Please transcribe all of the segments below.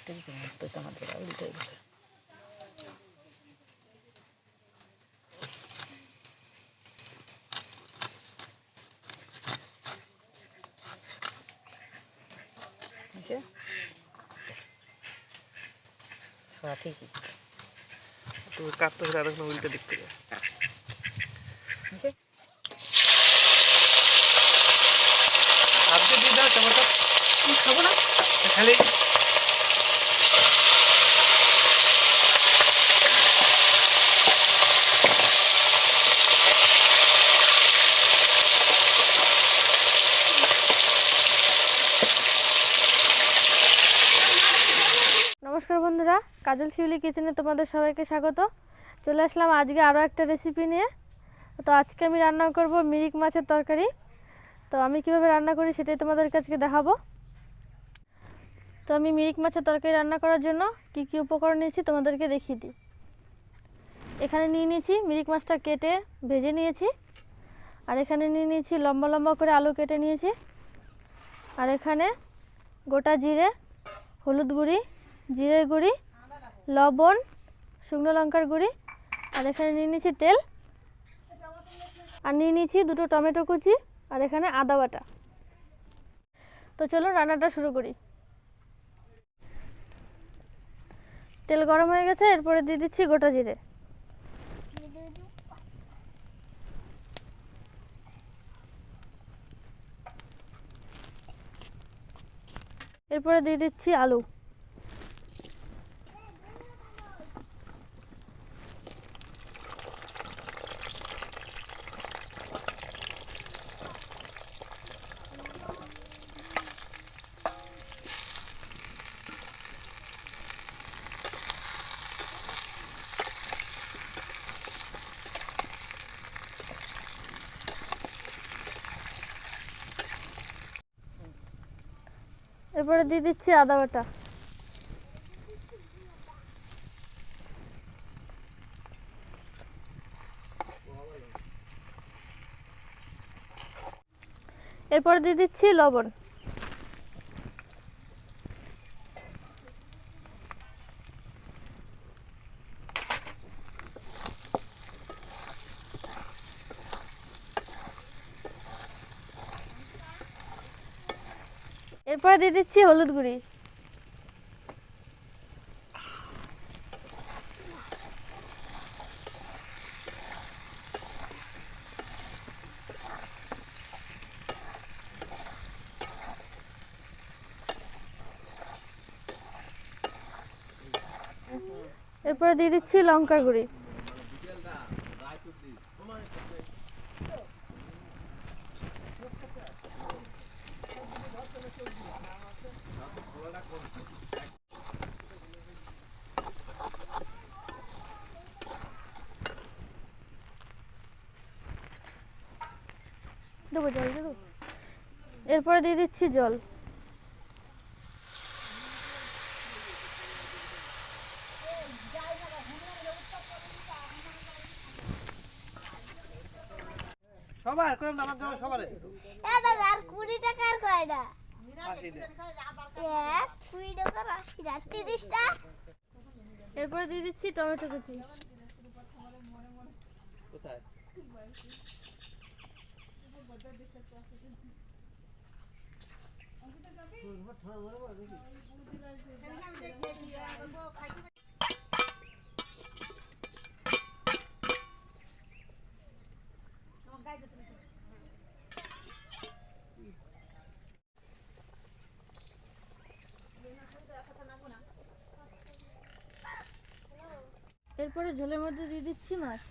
তো টমেটোটা উল্টে গেছে। হ্যাঁ ঠিকই, তুমি কাটতে হবে আর উল্টে দিক থেকে আপনি দিয়ে দাও টমেটো। খাবো না খালি নমস্কার বন্ধুরা, কাজলশিউলি কিচেনে তোমাদের সবাইকে স্বাগত। চলে আসলাম আজকে আরও একটা রেসিপি নিয়ে। তো আজকে আমি রান্না করব মিরিক মাছের তরকারি। তো আমি কিভাবে রান্না করি সেটাই তোমাদেরকে আজকে দেখাবো। তো আমি মিরিক মাছের তরকারি রান্না করার জন্য কি কি উপকরণ নিয়েছি তোমাদেরকে দেখিয়ে দিই। এখানে নিয়ে নিয়েছি মিরিক মাছটা কেটে ভেজে নিয়েছি, আর এখানে নিয়ে নিয়েছি লম্বা লম্বা করে আলু কেটে নিয়েছি, আর এখানে গোটা জিরে, হলুদ গুঁড়ি, জিরের গুঁড়ি, লবণ, শুকনো লঙ্কার গুঁড়ি, আর এখানে নিয়ে নিয়েছি তেল, আর নিয়ে নিয়েছি দুটো টমেটো কুচি, আর এখানে আদা বাটা। তো চলো রান্নাটা শুরু করি। তেল গরম হয়ে গেছে, এরপরে দিয়ে দিচ্ছি গোটা জিরে, এরপরে দিয়ে দিচ্ছি আলু, এরপরে দিয়ে দিচ্ছি আদা বাটা, এরপরে দিয়ে দিচ্ছি লবণ, এরপরে দিয়ে দিচ্ছি হলুদ গুঁড়ি, এরপরে দিয়ে দিচ্ছি লঙ্কার গুঁড়ি, দেবো জল দেবো, এরপরে দিয়ে দিচ্ছি জল, সবার কম আমার জন্য সবার আছে তো। এ দাদা আর 20 টাকার কয়টা? 80 দে। 20 টাকার 80 টা 30 টা। এরপরে দিয়ে দিচ্ছি টমেটো কুচি, কোথায়? এরপরে ঝোলের মধ্যে দিয়ে দিচ্ছি মাছ,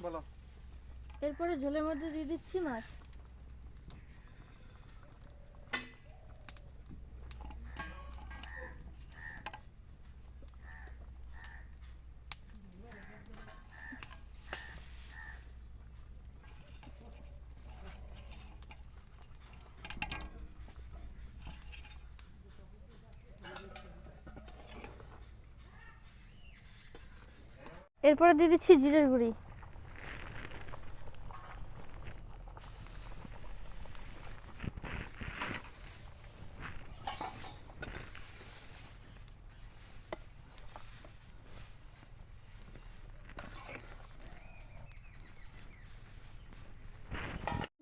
বলো। এরপরে ঝোলের মধ্যে দিয়ে দিচ্ছি মাছ, এরপরে দিয়ে দিচ্ছি জিরের গুঁড়ি।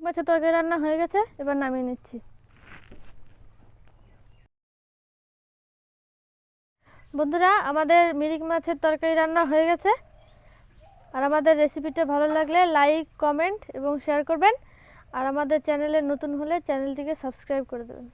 মাছের তরকারি রান্না হয়ে গেছে, এবার নামিয়ে নিচ্ছি। বন্ধুরা, আমাদের মিরিক মাছের তরকারি রান্না হয়ে গেছে। আর আমাদের রেসিপিটা ভালো লাগলে লাইক, কমেন্ট এবং শেয়ার করবেন। আর আমাদের চ্যানেলে নতুন হলে চ্যানেলটিকে সাবস্ক্রাইব করে দেবেন।